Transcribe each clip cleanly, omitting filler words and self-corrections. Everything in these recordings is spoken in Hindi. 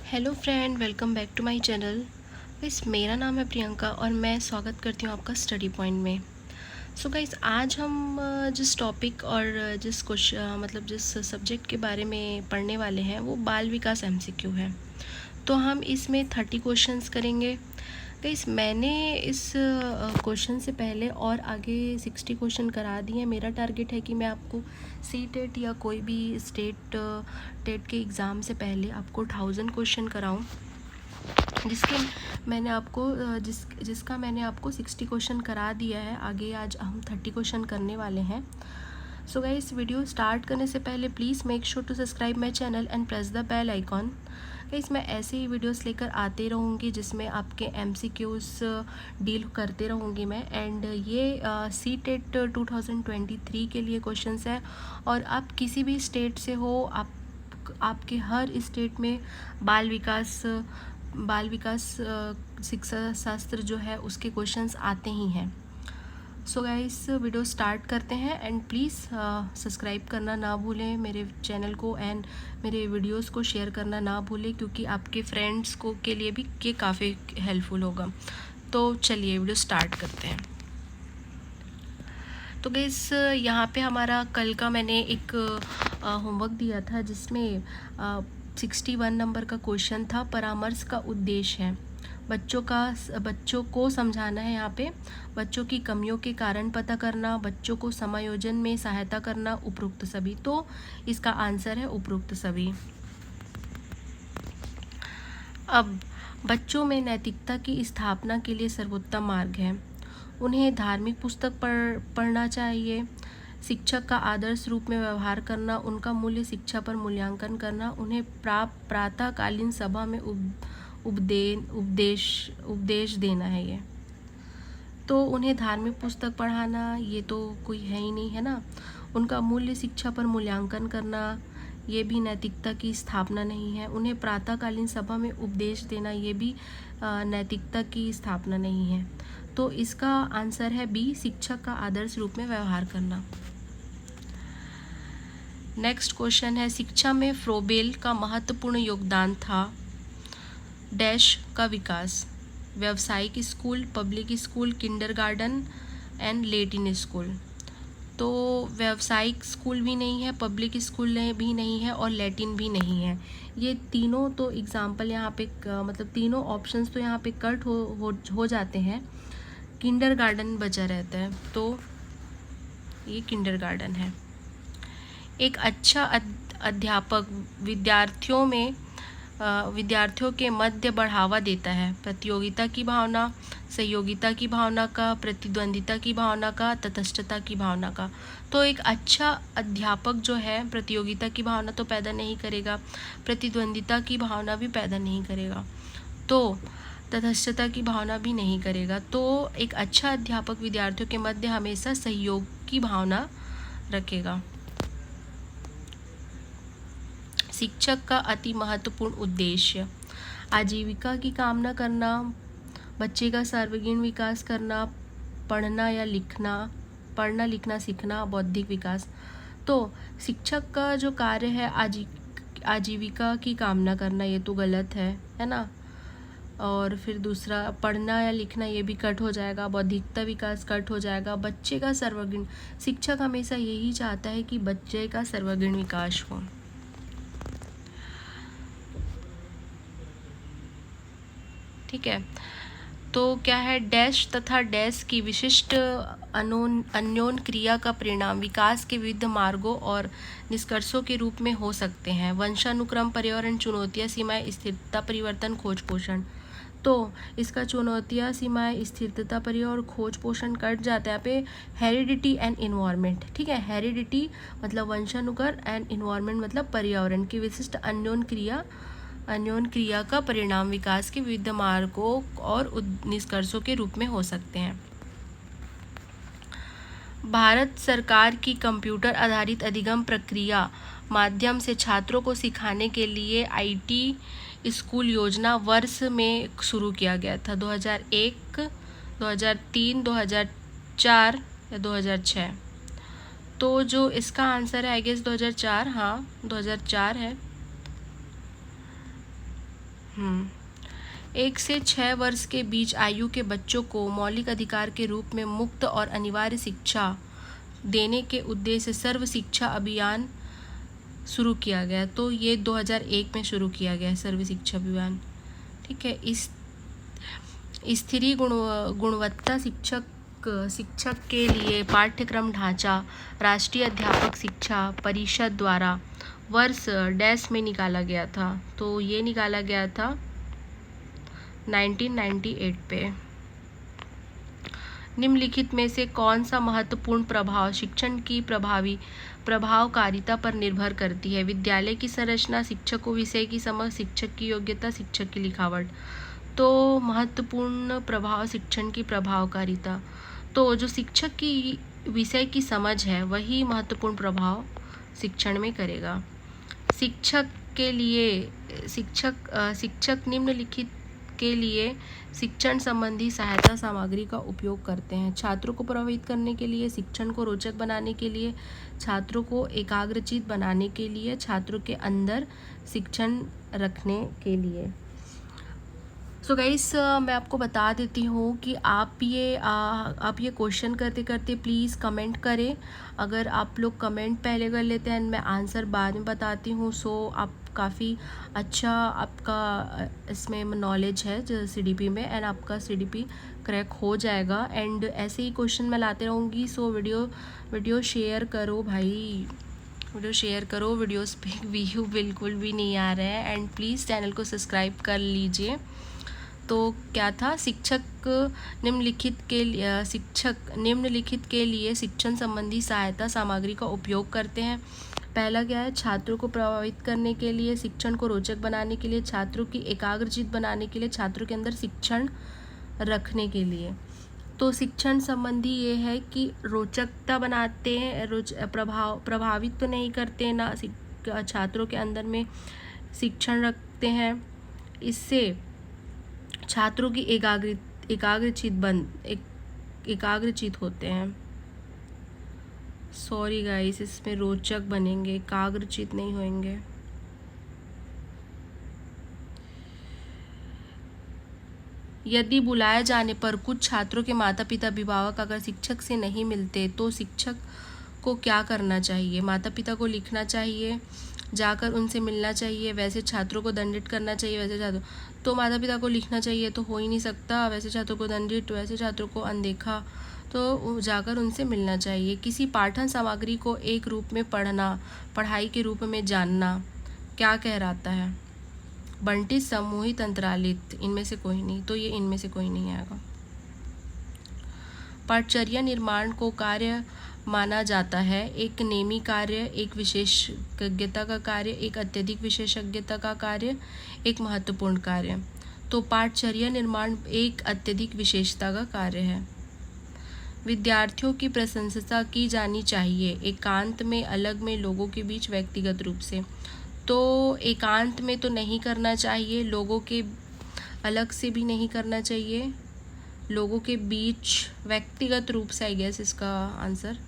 Hello friend, welcome back to my channel. Guys, मेरा नाम है प्रियंका और मैं स्वागत करती हूँ आपका स्टडी पॉइंट में। सो गाइस, आज हम जिस टॉपिक और जिस क्वेश्चन जिस सब्जेक्ट के बारे में पढ़ने वाले हैं वो बाल विकास एमसीक्यू है। तो हम इसमें 30 क्वेश्चंस करेंगे। गाइस, मैंने इस क्वेश्चन से पहले और आगे 60 क्वेश्चन करा दिए हैं। मेरा टारगेट है कि मैं आपको सी टेट या कोई भी स्टेट टेट के एग्ज़ाम से पहले आपको 1000 क्वेश्चन कराऊं, जिसका मैंने आपको 60 क्वेश्चन करा दिया है। आगे आज हम 30 क्वेश्चन करने वाले हैं। सो गाइस, वीडियो स्टार्ट करने से पहले please make sure to subscribe my channel and press the bell icon. Guys, मैं ऐसे ही वीडियोस लेकर आते रहूँगी जिसमें आपके एमसीक्यूज डील करते रहूँगी मैं। एंड ये सी टेट 2023 के लिए क्वेश्चंस है और आप किसी भी स्टेट से हो, आपके हर स्टेट में बाल विकास शिक्षा शास्त्र जो है उसके क्वेश्चंस आते ही हैं। सो गाइस, वीडियो स्टार्ट करते हैं एंड प्लीज़ सब्सक्राइब करना ना भूलें मेरे चैनल को एंड मेरे वीडियोस को शेयर करना ना भूलें, क्योंकि आपके फ्रेंड्स को के लिए भी ये काफ़ी हेल्पफुल होगा। तो चलिए वीडियो स्टार्ट करते हैं। तो गाइस, यहाँ पे हमारा कल का मैंने एक होमवर्क दिया था जिसमें 61 नंबर का क्वेश्चन था। परामर्श का उद्देश्य है बच्चों को समझाना है। यहाँ पे बच्चों की कमियों के कारण पता करना, बच्चों को समायोजन में सहायता करना, उपरोक्त सभी। तो इसका आंसर है उपरोक्त सभी। अब बच्चों में नैतिकता की स्थापना के लिए सर्वोत्तम मार्ग है। उन्हें धार्मिक पुस्तक पढ़ना चाहिए। शिक्षक का आदर्श रूप में व्यवहार करना, उनका मूल्य शिक्षा पर मूल्यांकन करना, उन्हें प्रातःकालीन सभा में उपदेश देना है। ये तो उन्हें धार्मिक पुस्तक पढ़ाना, ये तो कोई है ही नहीं, है ना। उनका मूल्य शिक्षा पर मूल्यांकन करना, ये भी नैतिकता की स्थापना नहीं है। उन्हें प्रातःकालीन सभा में उपदेश देना, ये भी नैतिकता की स्थापना नहीं है। तो इसका आंसर है बी, शिक्षक का आदर्श रूप में व्यवहार करना। नेक्स्ट क्वेश्चन है, शिक्षा में फ्रोबेल का महत्वपूर्ण योगदान था डैश का विकास। व्यावसायिक school, public school, kindergarten and Latin school. तो व्यावसायिक स्कूल भी नहीं है, पब्लिक स्कूल भी नहीं है और लैटिन भी नहीं है। ये तीनों तो एग्जाम्पल यहाँ पे तीनों ऑप्शंस तो यहाँ पे कट हो जाते हैं। किंडरगार्टन बचा रहता है, तो ये किंडरगार्टन है। एक अच्छा अध्यापक विद्यार्थियों के मध्य बढ़ावा देता है प्रतियोगिता की भावना, सहयोगिता की भावना का, प्रतिद्वंदिता की भावना का, तटस्थता की भावना का। तो एक अच्छा अध्यापक जो है प्रतियोगिता की भावना तो पैदा नहीं करेगा, प्रतिद्वंदिता की भावना भी पैदा नहीं करेगा, तो तटस्थता की भावना भी नहीं करेगा। तो एक अच्छा अध्यापक विद्यार्थियों के मध्य हमेशा सहयोग की भावना रखेगा। शिक्षक का अति महत्वपूर्ण उद्देश्य आजीविका की कामना करना, बच्चे का सर्वांगीण विकास करना, पढ़ना लिखना सीखना, बौद्धिक विकास। तो शिक्षक का जो कार्य है आजीविका की कामना करना, ये तो गलत है ना। और फिर दूसरा पढ़ना या लिखना, ये भी कट हो जाएगा। बौद्धिकता विकास कट हो जाएगा। बच्चे का सर्वांगीण, शिक्षक हमेशा यही चाहता है कि बच्चे का सर्वांगीण विकास हो। ठीक है, तो क्या है, डैश तथा डैश की विशिष्ट अन्योन क्रिया का परिणाम विकास के विविध मार्गों और निष्कर्षों के रूप में हो सकते हैं। वंशानुक्रम, पर्यावरण, चुनौतियां, सीमाएं, स्थिरता, परिवर्तन, खोज पोषण। तो इसका चुनौतियां, सीमाएं, स्थिरता, पर्यावरण, खोज पोषण कट जाता है यहाँ पे। हेरिडिटी एंड इन्वायरमेंट, ठीक है। हेरिडिटी मतलब वंशानुक्रम एंड इन्वायरमेंट मतलब पर्यावरण की विशिष्ट अन्योन क्रिया का परिणाम विकास के विविध मार्गों और निष्कर्षों के रूप में हो सकते हैं। भारत सरकार की कंप्यूटर आधारित अधिगम प्रक्रिया माध्यम से छात्रों को सिखाने के लिए आईटी स्कूल योजना वर्ष में शुरू किया गया था। 2001, 2003, 2004 या 2006। तो जो इसका आंसर है आई गेस 2004, हाँ 2004 है। 1 से 6 वर्ष के बीच आयु के बच्चों को मौलिक अधिकार के रूप में मुक्त और अनिवार्य शिक्षा देने के उद्देश्य से सर्व शिक्षा अभियान शुरू किया गया। तो ये 2001 में शुरू किया गया है सर्व शिक्षा अभियान। ठीक है। इस स्थिरीय गुणवत्ता शिक्षक के लिए पाठ्यक्रम ढांचा राष्ट्रीय अध्यापक शिक्षा परिषद द्वारा वर्ष डैश में निकाला गया था। तो ये निकाला गया था 1998 पे। निम्नलिखित में से कौन सा महत्वपूर्ण प्रभाव शिक्षण की प्रभावकारिता पर निर्भर करती है? विद्यालय की संरचना, शिक्षक को विषय की समझ, शिक्षक की योग्यता, शिक्षक की लिखावट। तो महत्वपूर्ण प्रभाव शिक्षण की प्रभावकारिता, तो जो शिक्षक की विषय की समझ है वही महत्वपूर्ण प्रभाव शिक्षण में करेगा। शिक्षक निम्नलिखित के लिए शिक्षण संबंधी सहायता सामग्री का उपयोग करते हैं। छात्रों को प्रभावित करने के लिए, शिक्षण को रोचक बनाने के लिए, छात्रों को एकाग्रचित बनाने के लिए, छात्रों के अंदर शिक्षण रखने के लिए। सो गाइस, मैं आपको बता देती हूँ कि आप ये क्वेश्चन करते करते प्लीज़ कमेंट करें। अगर आप लोग कमेंट पहले कर लेते हैं, मैं आंसर बाद में बताती हूँ। सो आप काफ़ी अच्छा आपका इसमें नॉलेज है जो CDP में, एंड आपका CDP क्रैक हो जाएगा। एंड ऐसे ही क्वेश्चन मैं लाते रहूँगी। सो वीडियो शेयर करो भाई, वीडियो शेयर करो। वीडियोस पे व्यू बिल्कुल भी नहीं आ रहे हैं। एंड प्लीज़ चैनल को सब्सक्राइब कर लीजिए। तो क्या था, शिक्षक निम्नलिखित के लिए शिक्षण संबंधी सहायता सामग्री का उपयोग करते हैं। पहला क्या है, छात्रों को प्रभावित करने के लिए, शिक्षण को रोचक बनाने के लिए, छात्रों की एकाग्रचित बनाने के लिए, छात्रों के अंदर शिक्षण रखने के लिए। तो शिक्षण संबंधी ये है कि रोचकता बनाते हैं, प्रभावित तो नहीं करते ना, छात्रों के अंदर में शिक्षण रखते हैं। इससे छात्रों की एकाग्रचित होते हैं। सॉरी गाइस, इसमें रोचक बनेंगे, एकाग्रचित नहीं होंगे। यदि बुलाए जाने पर कुछ छात्रों के माता पिता अभिभावक अगर शिक्षक से नहीं मिलते तो शिक्षक को क्या करना चाहिए? माता पिता को लिखना चाहिए, जाकर उनसे मिलना चाहिए, वैसे छात्रों को दंडित करना चाहिए। वैसे छात्रों तो माता पिता को लिखना चाहिए तो हो ही नहीं सकता, वैसे छात्रों को दंडित, वैसे छात्रों को अनदेखा, तो जाकर उनसे मिलना चाहिए। किसी पाठन सामग्री को एक रूप में पढ़ना, पढ़ाई के रूप में जानना क्या कहलाता है? बंटित, समूहित, अंतरालित, इनमें से कोई नहीं। तो ये इनमें से कोई नहीं आएगा। पाठचर्या निर्माण को कार्य माना जाता है, एक नेमी कार्य, एक विशेषज्ञता का कार्य, एक अत्यधिक विशेषज्ञता का कार्य, एक महत्वपूर्ण कार्य। तो पाठचर्या निर्माण एक अत्यधिक विशेषता का कार्य है। विद्यार्थियों की प्रशंसा की जानी चाहिए, एकांत में, अलग में, लोगों के बीच, व्यक्तिगत रूप से। तो एकांत में तो नहीं करना चाहिए, लोगों के अलग से भी नहीं करना चाहिए, लोगों के बीच, व्यक्तिगत रूप से आई गेस इसका आंसर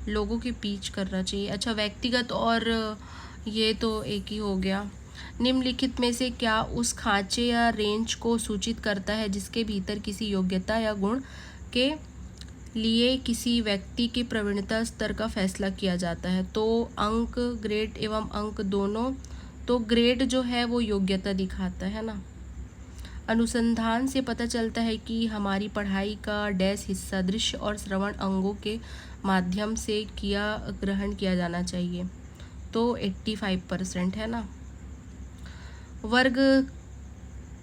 लोगों के बीच करना चाहिए। अच्छा, व्यक्तिगत और ये तो एक ही हो गया। निम्नलिखित में से क्या उस खांचे या रेंज को सूचित करता है जिसके भीतर किसी योग्यता या गुण के लिए किसी व्यक्ति के प्रवीणता स्तर का फैसला किया जाता है? तो अंक, ग्रेड एवं अंक दोनों। तो ग्रेड जो है वो योग्यता दिखाता है ना। अनुसंधान से पता चलता है कि हमारी पढ़ाई का डैश हिस्सा दृश्य और श्रवण अंगों के माध्यम से ग्रहण किया जाना चाहिए। तो 85% है ना।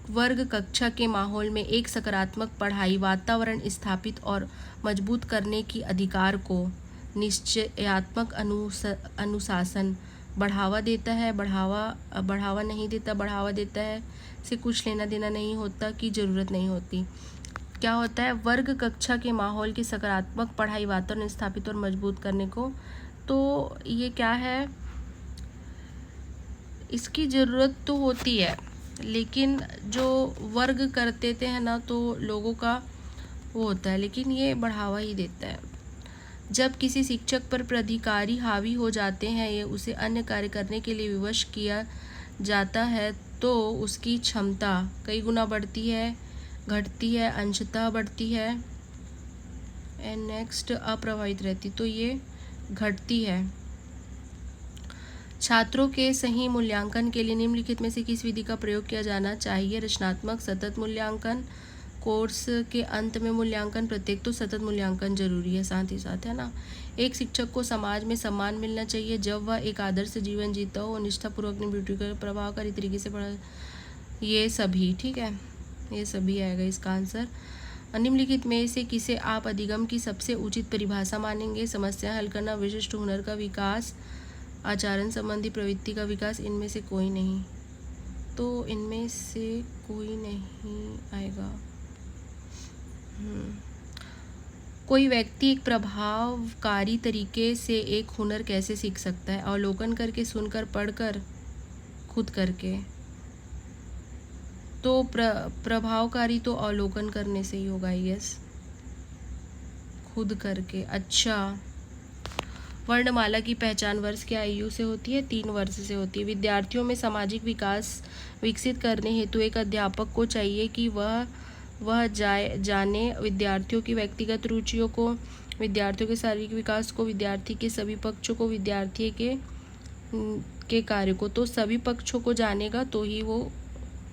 वर्ग कक्षा के माहौल में एक सकारात्मक पढ़ाई वातावरण स्थापित और मजबूत करने की अधिकार को निश्चयात्मक अनुशासन बढ़ावा देता है। बढ़ावा नहीं देता, बढ़ावा देता है से कुछ लेना देना नहीं होता, की ज़रूरत नहीं होती। क्या होता है? वर्ग कक्षा के माहौल की सकारात्मक पढ़ाई वातावरण स्थापित और मजबूत करने को। तो ये क्या है, इसकी ज़रूरत तो होती है, लेकिन जो वर्ग करते थे है ना, तो लोगों का वो होता है, लेकिन ये बढ़ावा ही देता है। जब किसी शिक्षक पर प्राधिकारी हावी हो जाते हैं या उसे अन्य कार्य करने के लिए विवश जाता है तो उसकी क्षमता कई गुना बढ़ती है, घटती है, अंशतः बढ़ती है। एंड नेक्स्ट अप्रभावित रहती, तो ये घटती है। छात्रों के सही मूल्यांकन के लिए निम्नलिखित में से किस विधि का प्रयोग किया जाना चाहिए? रचनात्मक, सतत मूल्यांकन, कोर्स के अंत में मूल्यांकन, प्रत्येक तो सतत मूल्यांकन जरूरी है साथ ही साथ, है ना। एक शिक्षक को समाज में सम्मान मिलना चाहिए जब वह एक आदर्श जीवन जीता हो, निष्ठापूर्वक अपनी ड्यूटी का प्रभावकारी तरीके से पढ़ा। ये सभी ठीक है, ये सभी आएगा इसका आंसर। निम्नलिखित में से किसे आप अधिगम की सबसे उचित परिभाषा मानेंगे? समस्या हल करना, विशिष्ट हुनर का विकास, आचरण संबंधी प्रवृत्ति का विकास। इनमें से कोई नहीं, तो इनमें से कोई नहीं आएगा। कोई व्यक्ति एक प्रभावकारी तरीके से एक हुनर कैसे सीख सकता है? अवलोकन करके, सुनकर, पढ़कर, खुद करके। तो प्रभावकारी तो अवलोकन करने से ही होगा, यस, खुद करके। अच्छा, वर्णमाला की पहचान वर्ष की आयु से होती है? 3 वर्ष से होती है। विद्यार्थियों में सामाजिक विकास विकसित करने हेतु एक अध्यापक को चाहिए कि वह जाने विद्यार्थियों की व्यक्तिगत रुचियों को, विद्यार्थियों के शारीरिक विकास को, विद्यार्थी के सभी पक्षों को, विद्यार्थी के कार्य को। तो सभी पक्षों को जानेगा तो ही वो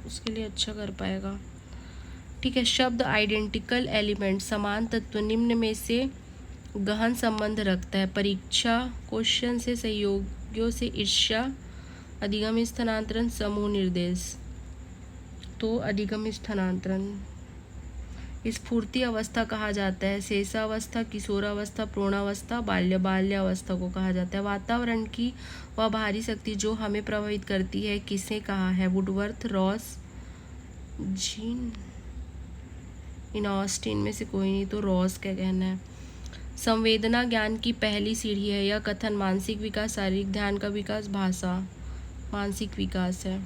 उसके लिए अच्छा कर पाएगा, ठीक है। शब्द आइडेंटिकल एलिमेंट, समान तत्व, निम्न में से गहन संबंध रखता है? परीक्षा, क्वेश्चन से, सहयोगियों से, ईर्ष्या, अधिगम स्थानांतरण, समूह निर्देश। तो अधिगम स्थानांतरण। स्फूर्ति अवस्था कहा जाता है? शेषावस्था, किशोरावस्था, प्रौढ़ावस्था, बाल्यावस्था को कहा जाता है। वातावरण की वह बाहरी शक्ति जो हमें प्रभावित करती है किसे कहा है? Woodworth, Ross, gene, in Austin में से कोई नहीं, तो रॉस का कहना है। संवेदना ज्ञान की पहली सीढ़ी है। यह कथन मानसिक विकास, शारीरिक, ध्यान का विकास, भाषा, मानसिक विकास है।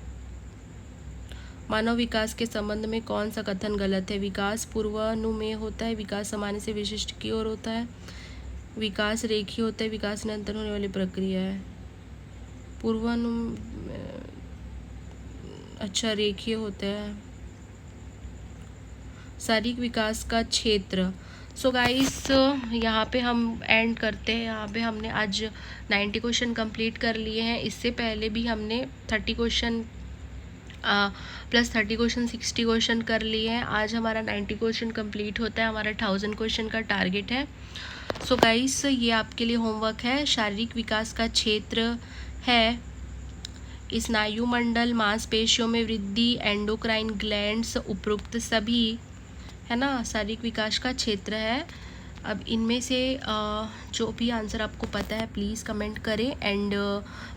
मानव विकास के संबंध में कौन सा कथन गलत है? विकास पूर्वानुमेय होता है, विकास सामान्य से विशिष्ट की ओर होता है, विकास रेखीय होता है, विकास निरंतर होने वाली प्रक्रिया है। अच्छा, रेखीय होता है। शारीरिक विकास का क्षेत्र। सो गाइस, यहाँ पे हम एंड करते हैं। यहाँ पे हमने आज 90 क्वेश्चन कंप्लीट कर लिए हैं। इससे पहले भी हमने 30 क्वेश्चन प्लस 30 क्वेश्चन 60 क्वेश्चन कर लिए हैं। आज हमारा 90 क्वेश्चन कंप्लीट होता है। हमारा 1000 क्वेश्चन का टारगेट है। सो गाइस, ये आपके लिए होमवर्क है। शारीरिक विकास का क्षेत्र है स्नायु मंडल, मांसपेशियों में वृद्धि, एंडोक्राइन ग्लैंड्स, उपरोक्त सभी, है ना, शारीरिक विकास का क्षेत्र है। अब इनमें से जो भी आंसर आपको पता है प्लीज़ कमेंट करें। एंड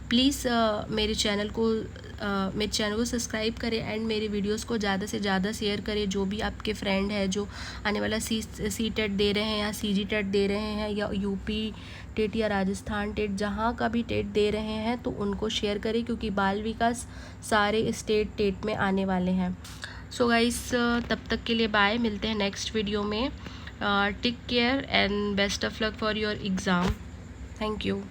प्लीज़ मेरे चैनल को सब्सक्राइब करें एंड मेरे वीडियोस को ज़्यादा से ज़्यादा शेयर करें। जो भी आपके फ्रेंड है जो आने वाला सी टेट दे रहे हैं या CG टेट दे रहे हैं या UP टेट या राजस्थान टेट, जहाँ का भी टेट दे रहे हैं तो उनको शेयर करें, क्योंकि बाल विकास सारे स्टेट टेट में आने वाले हैं। सो गाइस, तब तक के लिए बाय, मिलते हैं नेक्स्ट वीडियो में। Take care and best of luck for your exam. Thank you.